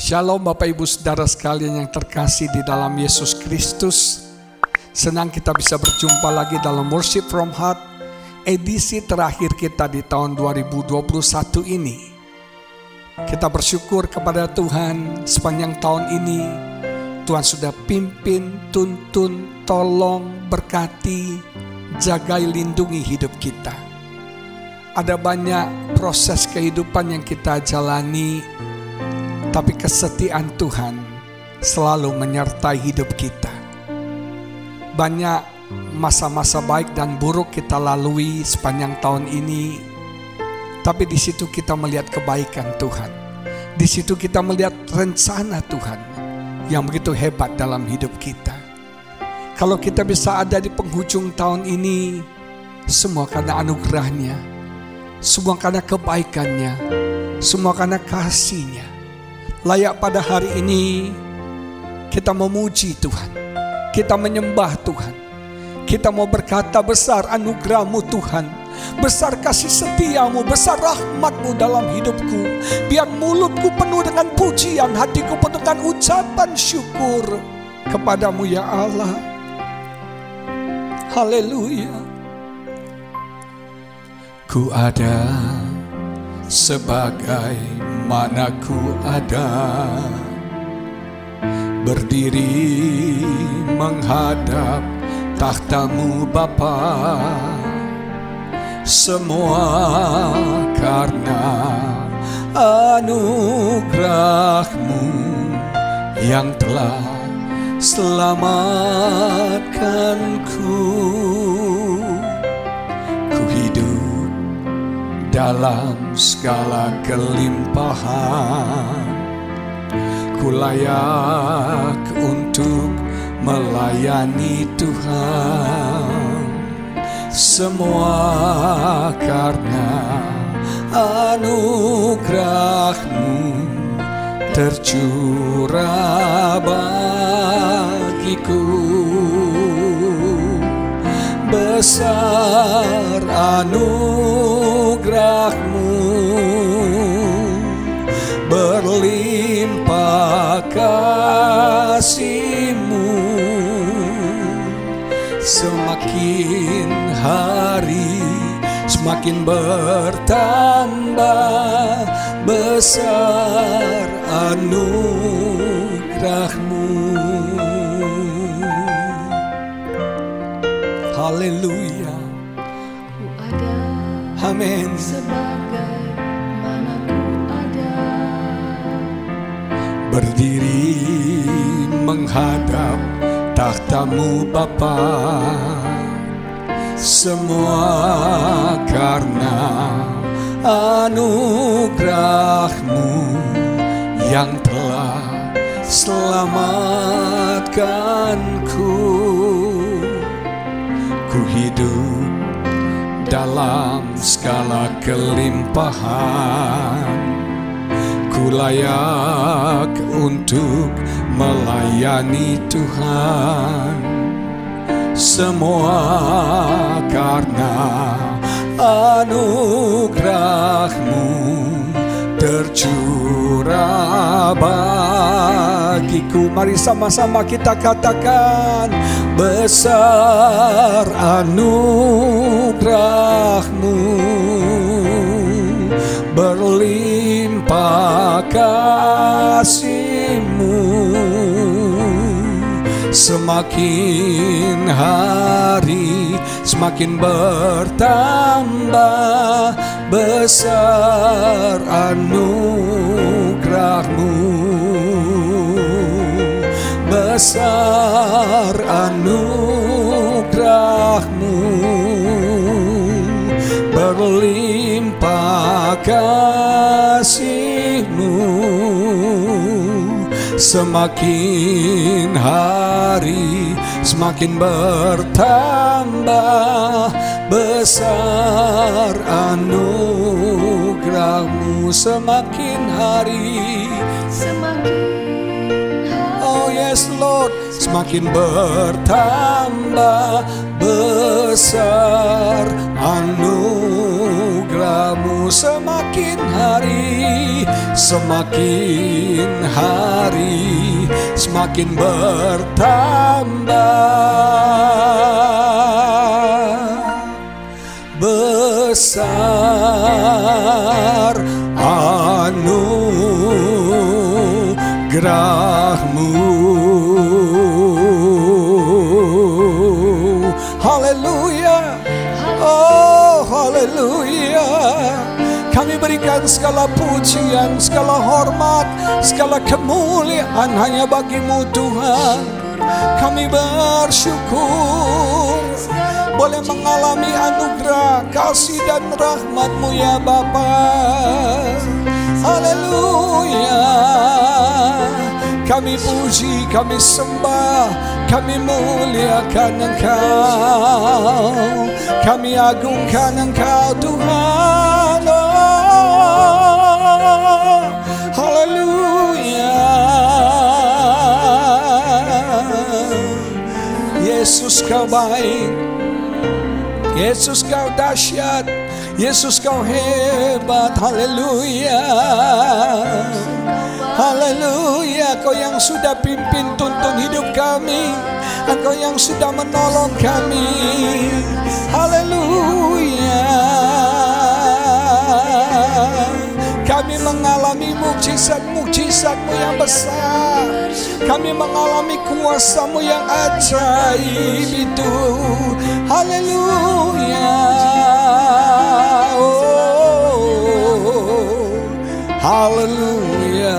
Shalom Bapak Ibu Saudara sekalian yang terkasih di dalam Yesus Kristus. Senang kita bisa berjumpa lagi dalam Worship from Heart, edisi terakhir kita di tahun 2021 ini. Kita bersyukur kepada Tuhan sepanjang tahun ini. Tuhan sudah pimpin, tuntun, tolong, berkati, jagai, lindungi hidup kita. Ada banyak proses kehidupan yang kita jalani, tapi kesetiaan Tuhan selalu menyertai hidup kita. Banyak masa-masa baik dan buruk kita lalui sepanjang tahun ini, tapi di situ kita melihat kebaikan Tuhan. Di situ kita melihat rencana Tuhan yang begitu hebat dalam hidup kita. Kalau kita bisa ada di penghujung tahun ini, semua karena anugerahnya, semua karena kebaikannya, semua karena kasih-Nya. Layak pada hari ini kita memuji Tuhan, kita menyembah Tuhan, kita mau berkata besar anugerah-Mu Tuhan, besar kasih setia-Mu, besar rahmat-Mu dalam hidupku. Biar mulutku penuh dengan pujian, hatiku penuh dengan ucapan syukur kepada-Mu ya Allah. Haleluya. Ku ada sebagai mana ku ada, berdiri menghadap takhta-Mu Bapa. Semua karena anugerah-Mu yang telah selamatkanku. Ku hidup dalam segala kelimpahan, ku layak untuk melayani Tuhan. Semua karena anugerah-Mu tercurah bagiku. Besar anugerah-Mu, berlimpah kasih-Mu. Semakin hari semakin bertambah, besar anugerah-Mu. Haleluya. Ku ada, amin. Sebagai mana ku ada, berdiri menghadap takhta-Mu Bapa. Semua karena anugerah-Mu yang telah selamatkanku. Ku hidup dalam segala kelimpahan, ku layak untuk melayani Tuhan. Semua karena anugerah-Mu tercurah bagiku. Mari sama-sama kita katakan, besar anugerah-Mu, berlimpah kasih-Mu. Semakin hari semakin bertambah, besar anugerah-Mu, besar anugerah-Mu, berlimpah kasih-Mu, semakin hari semakin bertambah besar anugerah-Mu, semakin hari, oh yes Lord, semakin bertambah besar anugerah-Mu, semakin hari semakin bertambah besar anugerah-Mu. Haleluya, oh haleluya. Kami berikan segala pujian, segala hormat, segala kemuliaan hanya bagi-Mu Tuhan. Kami bersyukur boleh mengalami anugerah, kasih dan rahmat-Mu ya Bapa. Haleluya. Kami puji, kami sembah, kami muliakan Engkau, kami agungkan Engkau Tuhan. Oh, haleluya. Yesus Kau baik, Yesus Kau dahsyat, Yesus Kau hebat. Haleluya, haleluya. Kau yang sudah pimpin tuntun hidup kami, Engkau yang sudah menolong kami. Haleluya. Kami mengalami mukjizat-mukjizat-Mu yang besar. Kami mengalami kuasa-Mu yang ajaib itu. Haleluya. Oh, haleluya.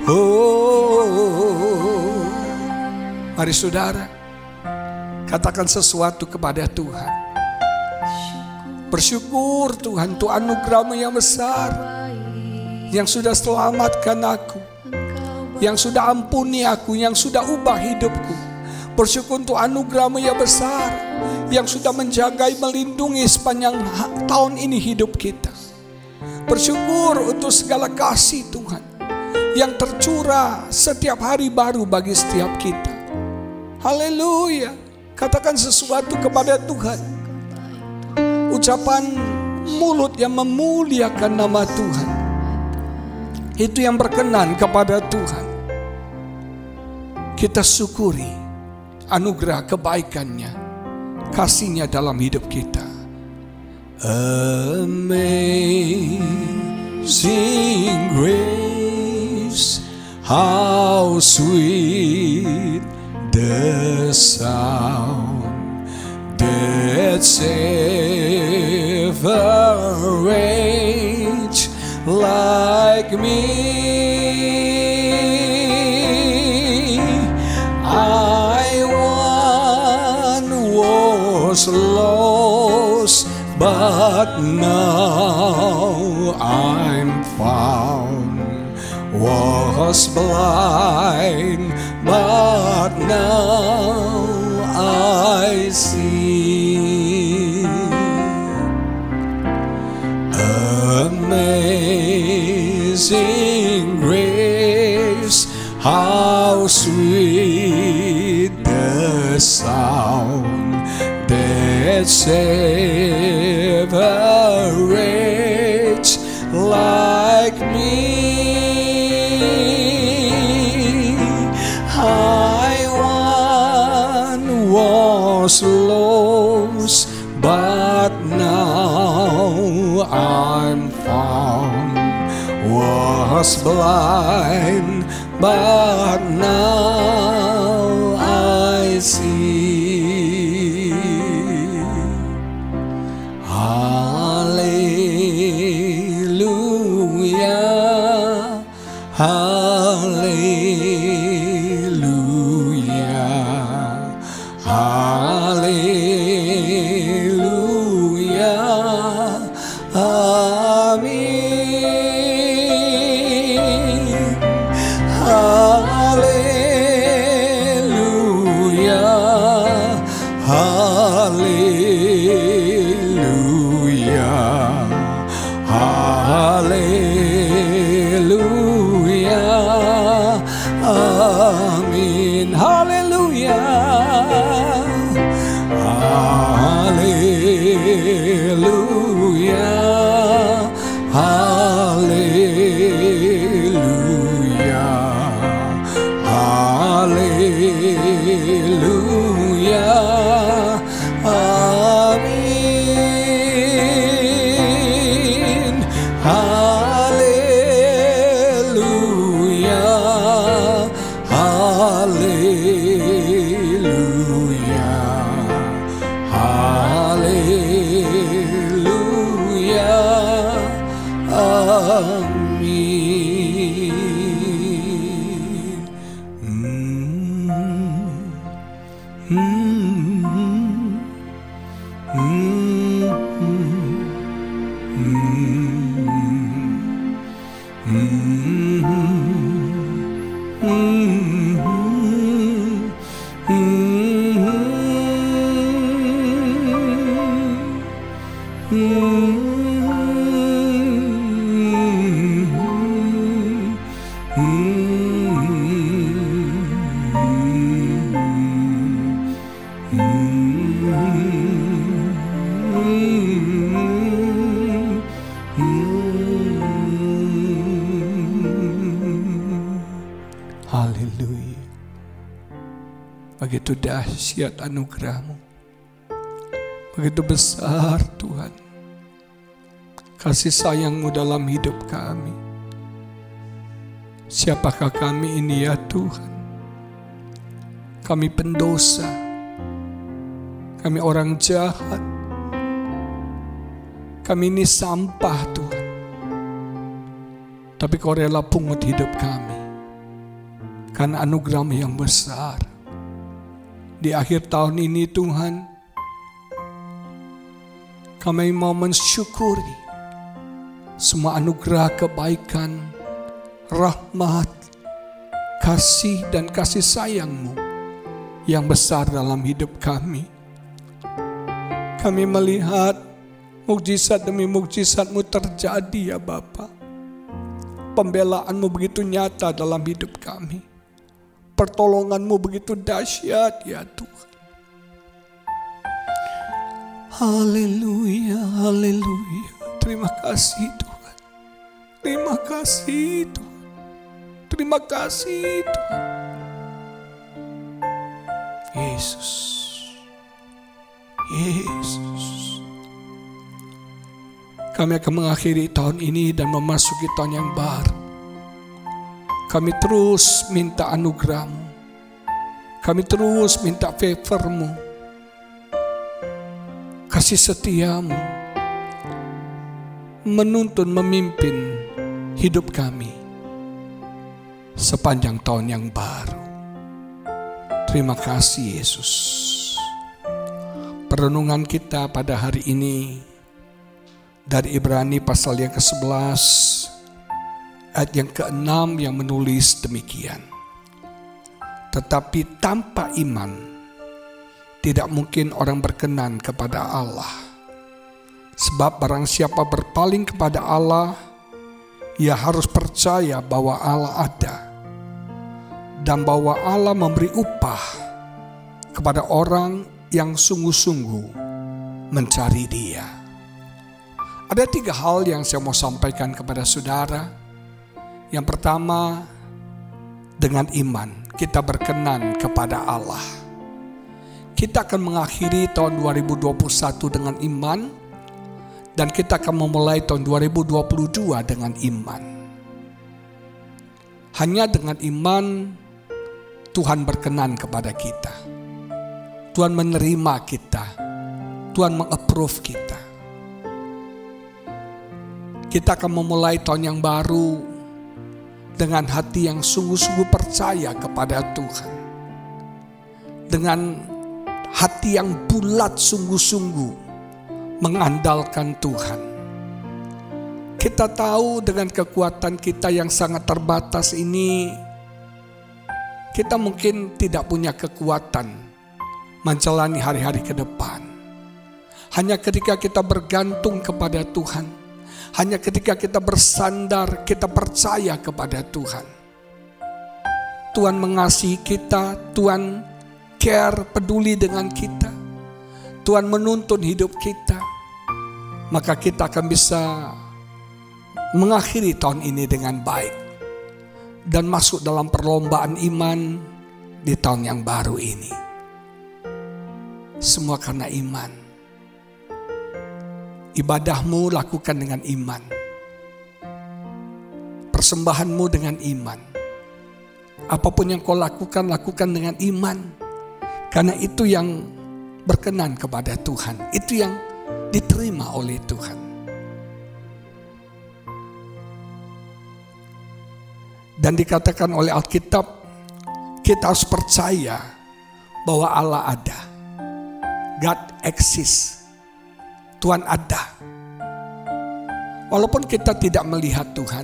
Oh, mari saudara, katakan sesuatu kepada Tuhan. Bersyukur Tuhan, untuk anugerah-Mu yang besar, yang sudah selamatkan aku, yang sudah ampuni aku, yang sudah ubah hidupku. Bersyukur untuk anugerah-Mu yang besar, yang sudah menjaga, melindungi sepanjang tahun ini hidup kita. Bersyukur untuk segala kasih Tuhan yang tercurah setiap hari baru bagi setiap kita. Haleluya. Katakan sesuatu kepada Tuhan. Ucapan mulut yang memuliakan nama Tuhan, itu yang berkenan kepada Tuhan. Kita syukuri anugerah kebaikannya, kasih-Nya dalam hidup kita. Amazing grace, how sweet the sound that saved a wretch like me. I once was lost, but now I'm found. Was blind, but now I see. Amazing grace, how sweet the sound that saved a wretch like me. I once was lost, but now I'm found. Was blind, but now I see. Hallelujah, hallelujah, hallelujah. Amin. Haleluya, haleluya, haleluya. Amin. Haleluya, haleluya, haleluya, haleluya. Amin. Haleluya, haleluya, haleluya. Amin. Haleluya. Begitu dahsyat anugerah-Mu. Begitu besar Tuhan kasih sayang-Mu dalam hidup kami. Siapakah kami ini ya Tuhan? Kami pendosa, kami orang jahat, kami ini sampah Tuhan. Tapi Kau rela pungut hidup kami karena anugerah-Mu yang besar. Di akhir tahun ini Tuhan, kami mau mensyukuri semua anugerah kebaikan, rahmat, kasih dan kasih sayang-Mu yang besar dalam hidup kami. Kami melihat mukjizat demi mukjizat-Mu terjadi ya Bapa. Pembelaan-Mu begitu nyata dalam hidup kami. Pertolongan-Mu begitu dahsyat ya Tuhan. Haleluya, haleluya. Terima kasih Tuhan. Terima kasih Tuhan. Terima kasih Tuhan. Yesus. Yesus. Kami akan mengakhiri tahun ini dan memasuki tahun yang baru. Kami terus minta anugerah-Mu. Kami terus minta favor-Mu. Kasih setia-Mu menuntun, memimpin hidup kami sepanjang tahun yang baru. Terima kasih Yesus. Perenungan kita pada hari ini dari Ibrani pasal yang ke-11 ayat yang ke-6 yang menulis demikian. Tetapi tanpa iman tidak mungkin orang berkenan kepada Allah. Sebab barang siapa berpaling kepada Allah, ia harus percaya bahwa Allah ada dan bahwa Allah memberi upah kepada orang yang sungguh-sungguh mencari Dia. Ada 3 hal yang saya mau sampaikan kepada saudara. Yang pertama, dengan iman kita berkenan kepada Allah. Kita akan mengakhiri tahun 2021 dengan iman, dan kita akan memulai tahun 2022 dengan iman. Hanya dengan iman Tuhan berkenan kepada kita. Tuhan menerima kita. Tuhan meng-approve kita. Kita akan memulai tahun yang baru dengan hati yang sungguh-sungguh percaya kepada Tuhan. Dengan hati yang bulat sungguh-sungguh mengandalkan Tuhan. Kita tahu dengan kekuatan kita yang sangat terbatas ini, kita mungkin tidak punya kekuatan menjalani hari-hari ke depan. Hanya ketika kita bergantung kepada Tuhan, hanya ketika kita bersandar, kita percaya kepada Tuhan. Tuhan mengasihi kita, Tuhan care, peduli dengan kita. Tuhan menuntun hidup kita. Maka kita akan bisa mengakhiri tahun ini dengan baik. Dan masuk dalam perlombaan iman di tahun yang baru ini. Semua karena iman. Ibadahmu lakukan dengan iman. Persembahanmu dengan iman. Apapun yang kau lakukan, lakukan dengan iman. Karena itu yang berkenan kepada Tuhan. Itu yang diterima oleh Tuhan. Dan dikatakan oleh Alkitab, kita harus percaya bahwa Allah ada. God exists. Tuhan ada. Walaupun kita tidak melihat Tuhan,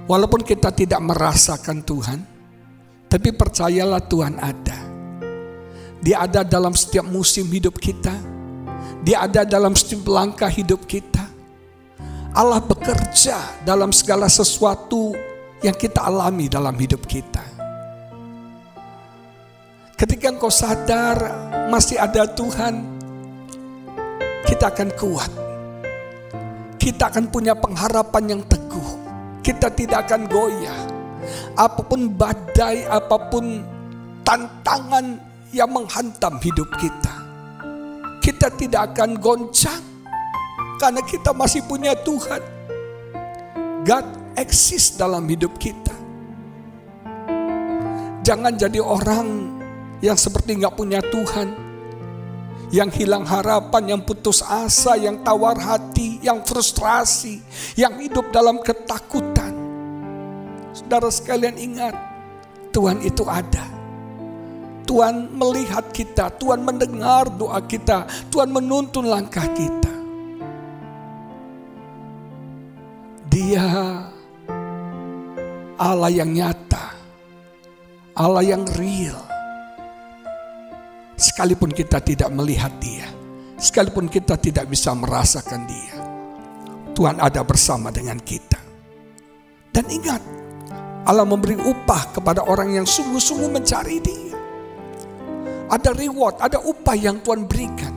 walaupun kita tidak merasakan Tuhan, tapi percayalah Tuhan ada. Dia ada dalam setiap musim hidup kita. Dia ada dalam setiap langkah hidup kita. Allah bekerja dalam segala sesuatu yang kita alami dalam hidup kita. Ketika engkau sadar masih ada Tuhan, kita akan kuat. Kita akan punya pengharapan yang teguh. Kita tidak akan goyah. Apapun badai, apapun tantangan yang menghantam hidup kita, kita tidak akan goncang. Karena kita masih punya Tuhan. God eksis dalam hidup kita. Jangan jadi orang yang seperti gak punya Tuhan, yang hilang harapan, yang putus asa, yang tawar hati, yang frustrasi, yang hidup dalam ketakutan. Saudara sekalian ingat, Tuhan itu ada. Tuhan melihat kita, Tuhan mendengar doa kita, Tuhan menuntun langkah kita. Dia Allah yang nyata, Allah yang real. Sekalipun kita tidak melihat Dia, sekalipun kita tidak bisa merasakan Dia, Tuhan ada bersama dengan kita. Dan ingat, Allah memberi upah kepada orang yang sungguh-sungguh mencari Dia. Ada reward, ada upah yang Tuhan berikan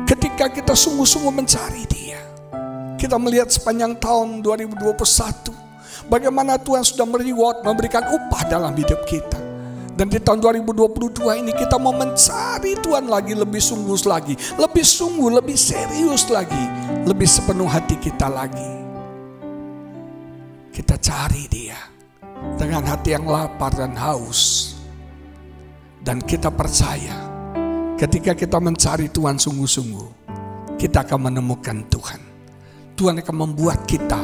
ketika kita sungguh-sungguh mencari Dia. Kita melihat sepanjang tahun 2021, bagaimana Tuhan sudah memberikan upah dalam hidup kita. Dan di tahun 2022 ini kita mau mencari Tuhan lagi, lebih sungguh lagi, lebih sungguh, lebih serius lagi, lebih sepenuh hati kita lagi. Kita cari Dia dengan hati yang lapar dan haus. Dan kita percaya ketika kita mencari Tuhan sungguh-sungguh, kita akan menemukan Tuhan. Tuhan akan membuat kita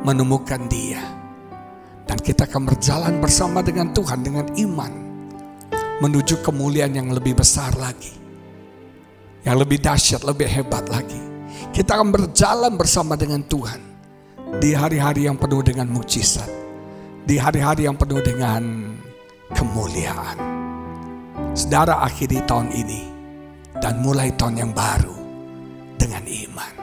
menemukan Dia. Dan kita akan berjalan bersama dengan Tuhan dengan iman, menuju kemuliaan yang lebih besar lagi, yang lebih dahsyat, lebih hebat lagi. Kita akan berjalan bersama dengan Tuhan di hari-hari yang penuh dengan mukjizat, di hari-hari yang penuh dengan kemuliaan. Saudara, akhiri tahun ini dan mulai tahun yang baru dengan iman.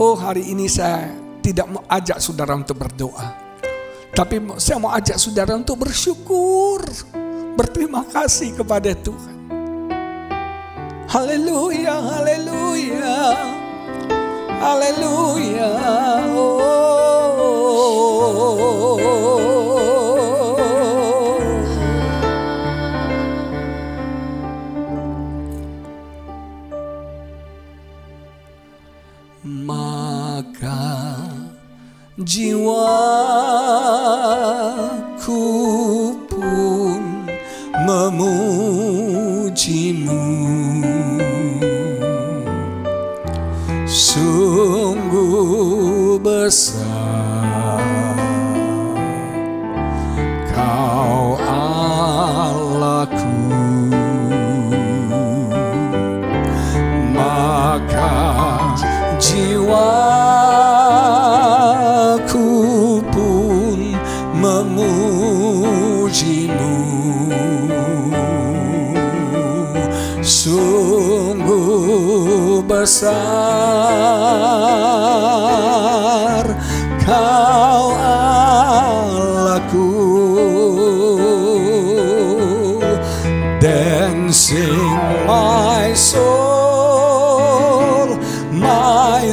Oh, hari ini saya tidak mau ajak saudara untuk berdoa, tapi saya mau ajak saudara untuk bersyukur, berterima kasih kepada Tuhan. Haleluya, haleluya, haleluya. Maka jiwaku pun memujimu, sungguh besar Kau Allahku. Maka jiwa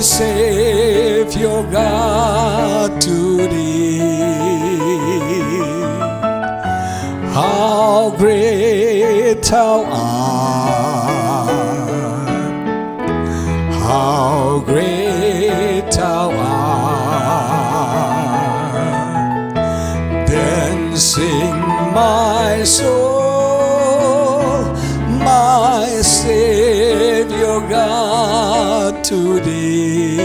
Savior God to Thee. How great Thou art, how great Thou art. Then sing my soul, my Savior God to Thee.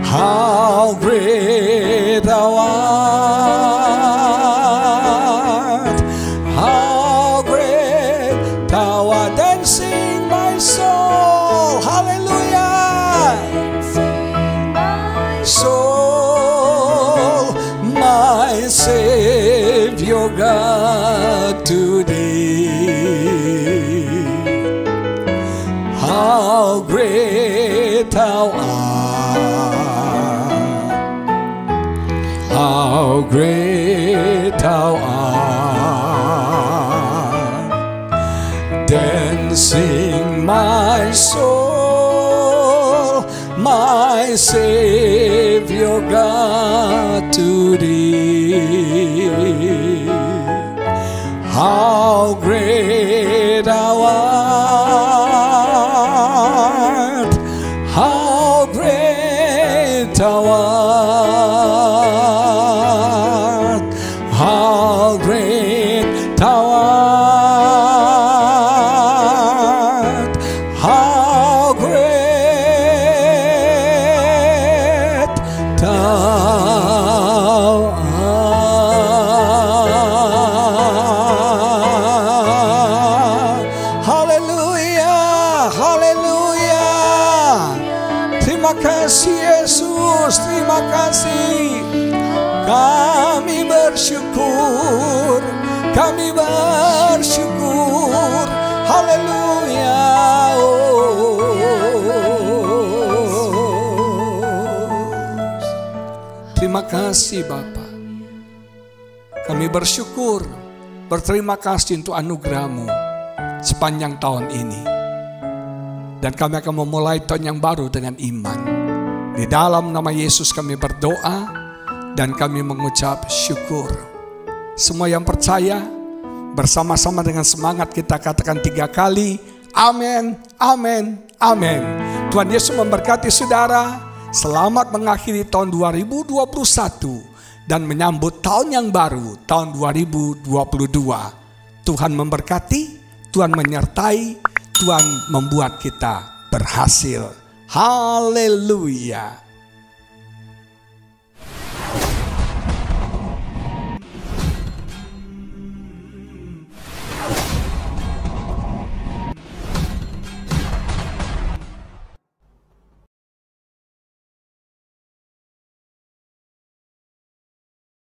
How great Thou art, how great Thou art. Then sing my soul, hallelujah. Sing my Soul, my Savior God to Thee. How great Thou art, how great Thou art. Then sing my soul, my Savior God to Thee. How great Thou art, how great Thou art, how great Thou art, how great Thou art. Haleluya, haleluya. Terima kasih Yesus, terima kasih. Kami bersyukur, kami bersyukur. Haleluya. Terima kasih Bapa. Kami bersyukur, berterima kasih untuk anugerah-Mu sepanjang tahun ini. Dan kami akan memulai tahun yang baru dengan iman. Di dalam nama Yesus kami berdoa dan kami mengucap syukur. Semua yang percaya bersama-sama dengan semangat kita katakan 3 kali, amin, amin, amin. Tuhan Yesus memberkati saudara. Selamat mengakhiri tahun 2021 dan menyambut tahun yang baru, tahun 2022. Tuhan memberkati, Tuhan menyertai, Tuhan membuat kita berhasil. Haleluya.